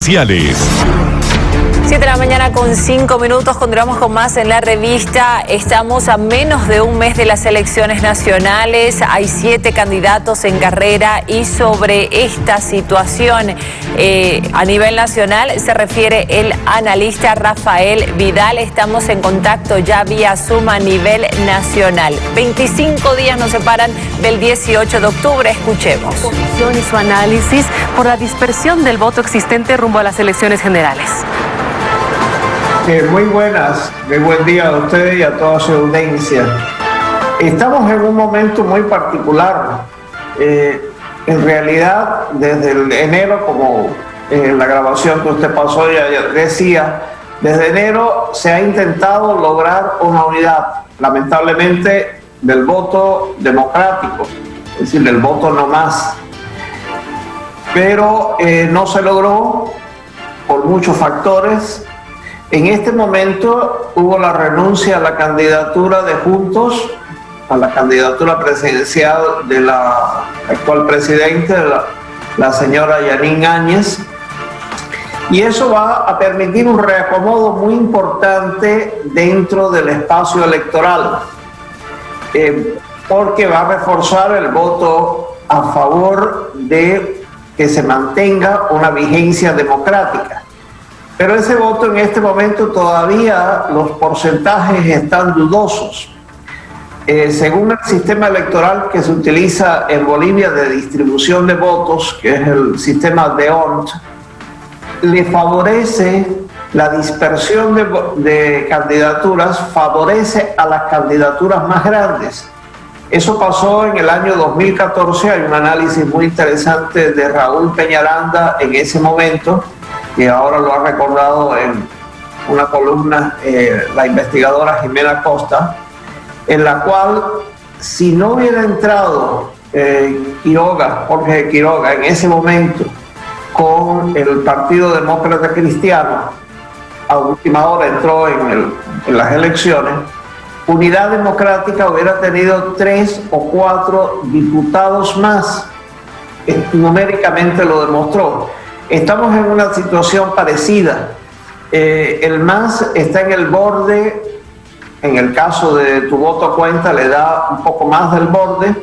7 de la mañana con 5 minutos, continuamos con más en la revista. Estamos a menos de un mes de las elecciones nacionales, hay 7 candidatos en carrera y sobre esta situación a nivel nacional se refiere el analista Rafael Vidal. Estamos en contacto ya vía Zoom a nivel nacional. 25 días nos separan del 18 de octubre, escuchemos. Comisión y su análisis por la dispersión del voto existente rumbo a las elecciones generales. Muy buenas, muy buen día a ustedes y a toda su audiencia. Estamos en un momento muy particular. En realidad, desde el enero, como la grabación que usted pasó ya decía, desde enero se ha intentado lograr una unidad, lamentablemente, del voto democrático, es decir, del voto no más. Pero no se logró por muchos factores. En este momento hubo la renuncia a la candidatura de Juntos, a la candidatura presidencial de la actual presidenta, la señora Yanine Áñez, y eso va a permitir un reacomodo muy importante dentro del espacio electoral, porque va a reforzar el voto a favor de que se mantenga una vigencia democrática. Pero ese voto en este momento todavía los porcentajes están dudosos. Según el sistema electoral que se utiliza en Bolivia de distribución de votos, que es el sistema DEONT, le favorece la dispersión de candidaturas, favorece a las candidaturas más grandes. Eso pasó en el año 2014, hay un análisis muy interesante de Raúl Peñaranda en ese momento, que ahora lo ha recordado en una columna la investigadora Jimena Costa, en la cual si no hubiera entrado Jorge Quiroga en ese momento con el Partido Demócrata Cristiano, a última hora entró en las elecciones, Unidad Democrática hubiera tenido 3 o 4 diputados más, numéricamente lo demostró. Estamos en una situación parecida. El MAS está en el borde, en el caso de Tu Voto Cuenta, le da un poco más del borde,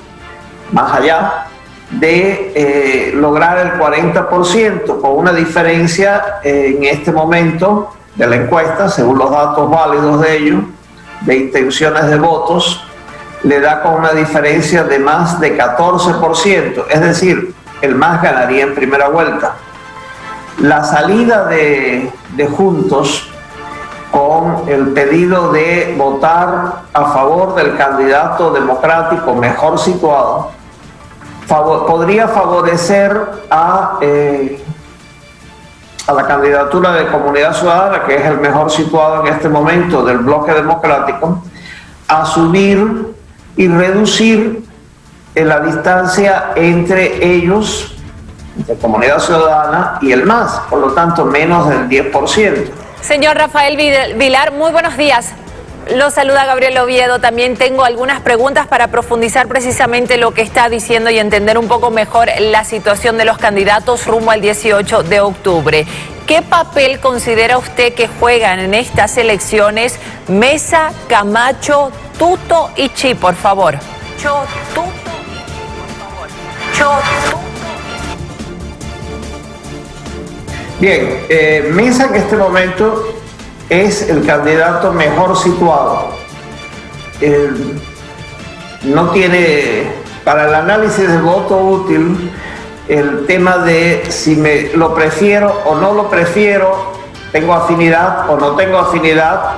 más allá, de lograr el 40%, con una diferencia en este momento de la encuesta, según los datos válidos de ellos, de intenciones de votos, le da con una diferencia de más de 14%, es decir, el MAS ganaría en primera vuelta. La salida de Juntos con el pedido de votar a favor del candidato democrático mejor situado podría favorecer a la candidatura de Comunidad Ciudadana, que es el mejor situado en este momento del bloque democrático, a subir y reducir la distancia entre ellos, de Comunidad Ciudadana y el MAS, por lo tanto menos del 10%. Señor Rafael Vilar, muy buenos días. Lo saluda Gabriel Oviedo. También tengo algunas preguntas para profundizar precisamente lo que está diciendo y entender un poco mejor la situación de los candidatos rumbo al 18 de octubre. ¿Qué papel considera usted que juegan en estas elecciones Mesa, Camacho, Tuto y Chi, por favor? Bien, Mesa en este momento es el candidato mejor situado. No tiene, para el análisis de voto útil, el tema de si lo prefiero o no lo prefiero, tengo afinidad o no tengo afinidad,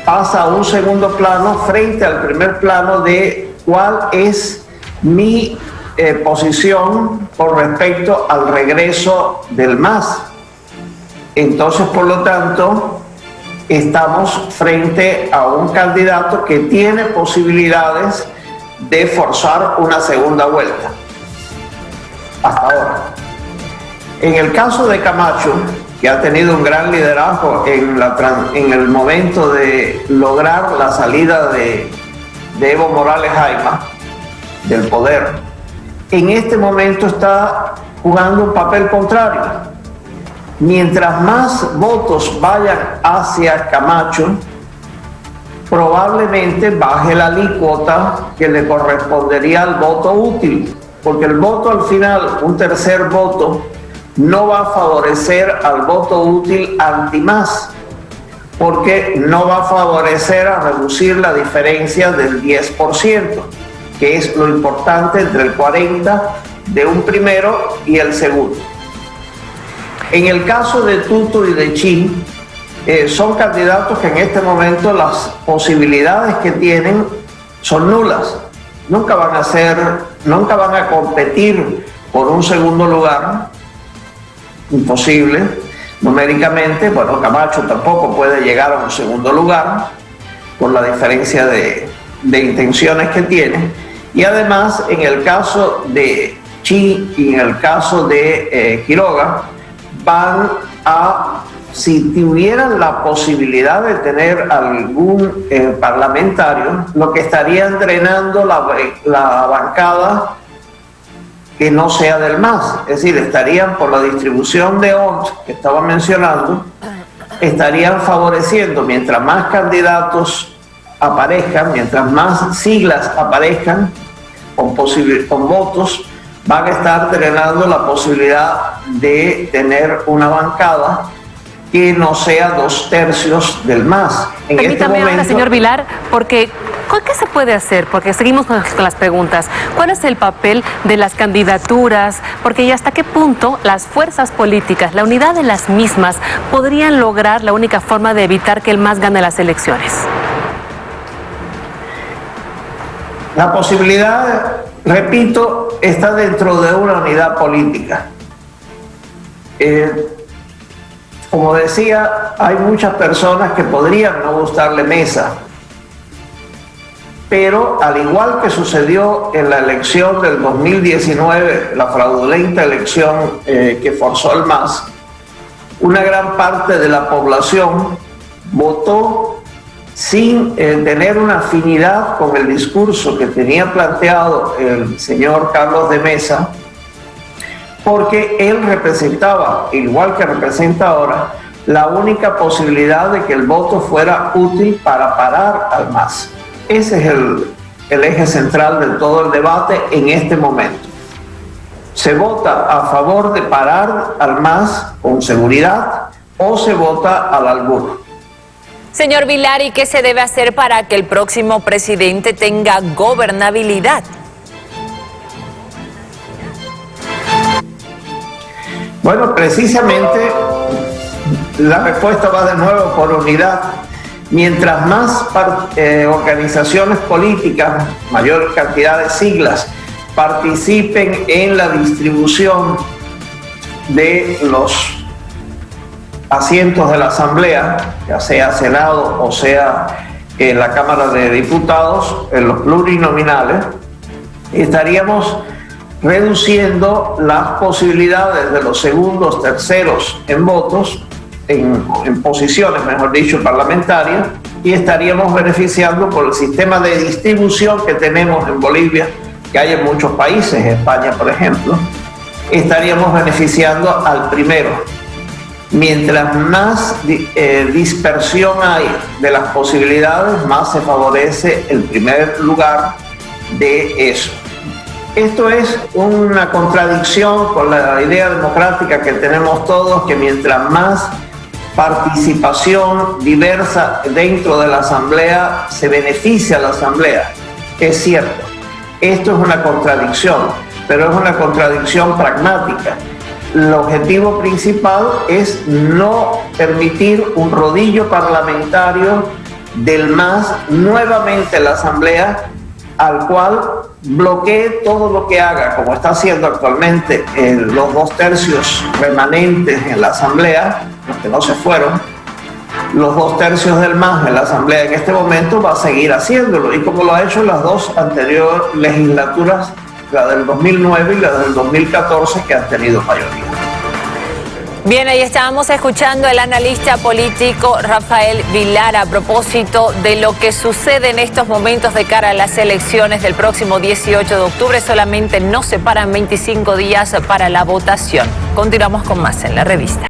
pasa a un segundo plano frente al primer plano de cuál es mi posición con respecto al regreso del MAS. Entonces, por lo tanto, estamos frente a un candidato que tiene posibilidades de forzar una segunda vuelta. Hasta ahora. En el caso de Camacho, que ha tenido un gran liderazgo en el momento de lograr la salida de Evo Morales Jaima del poder, en este momento está jugando un papel contrario. mientras más votos vayan hacia Camacho, probablemente baje la alícuota que le correspondería al voto útil, porque el voto al final, un tercer voto, no va a favorecer al voto útil anti-MAS, porque no va a favorecer a reducir la diferencia del 10%, que es lo importante entre el 40% de un primero y el segundo. En el caso de Tuto y de Chi, son candidatos que en este momento las posibilidades que tienen son nulas. Nunca van a competir por un segundo lugar, imposible. Numéricamente, bueno, Camacho tampoco puede llegar a un segundo lugar por la diferencia de intenciones que tiene. Y además, en el caso de Chi y en el caso de Quiroga, si tuvieran la posibilidad de tener algún parlamentario, lo que estarían drenando la bancada que no sea del MAS, es decir, estarían por la distribución de ONT que estaba mencionando, estarían favoreciendo, mientras más candidatos aparezcan, mientras más siglas aparezcan con votos, van a estar drenando la posibilidad de tener una bancada que no sea 2/3 del MAS. Permítame ahora, señor Vilar, porque ¿qué se puede hacer? Porque seguimos con las preguntas. ¿Cuál es el papel de las candidaturas? Porque ¿y hasta qué punto las fuerzas políticas, la unidad de las mismas, podrían lograr la única forma de evitar que el MAS gane las elecciones? La posibilidad, repito, está dentro de una unidad política. Como decía, hay muchas personas que podrían no gustarle Mesa, pero al igual que sucedió en la elección del 2019, la fraudulenta elección que forzó el MAS, una gran parte de la población votó sin tener una afinidad con el discurso que tenía planteado el señor Carlos de Mesa, porque él representaba, igual que representa ahora, la única posibilidad de que el voto fuera útil para parar al MAS. Ese es el eje central de todo el debate en este momento. ¿Se vota a favor de parar al MAS con seguridad o se vota al albur? Señor Vilar, ¿y qué se debe hacer para que el próximo presidente tenga gobernabilidad? Bueno, precisamente la respuesta va de nuevo por unidad. Mientras más organizaciones políticas, mayor cantidad de siglas, participen en la distribución de los asientos de la Asamblea, ya sea Senado o sea en la Cámara de Diputados, en los plurinominales, estaríamos reduciendo las posibilidades de los segundos, terceros en votos, en posiciones, mejor dicho, parlamentarias, y estaríamos beneficiando por el sistema de distribución que tenemos en Bolivia, que hay en muchos países, España por ejemplo, estaríamos beneficiando al primero. Mientras más dispersión hay de las posibilidades, más se favorece el primer lugar de eso. Esto es una contradicción con la idea democrática que tenemos todos, que mientras más participación diversa dentro de la Asamblea, se beneficia a la Asamblea. Es cierto, esto es una contradicción, pero es una contradicción pragmática. El objetivo principal es no permitir un rodillo parlamentario del MAS nuevamente en la Asamblea, al cual bloquee todo lo que haga, como está haciendo actualmente los 2/3 remanentes en la Asamblea, los que no se fueron, los 2/3 del MAS en la Asamblea en este momento va a seguir haciéndolo, y como lo ha hecho en las dos anteriores legislaturas, la del 2009 y la del 2014, que han tenido mayoría. Bien, ahí estábamos escuchando al analista político Rafael Vilar a propósito de lo que sucede en estos momentos de cara a las elecciones del próximo 18 de octubre. Solamente nos separan 25 días para la votación. Continuamos con más en La Revista.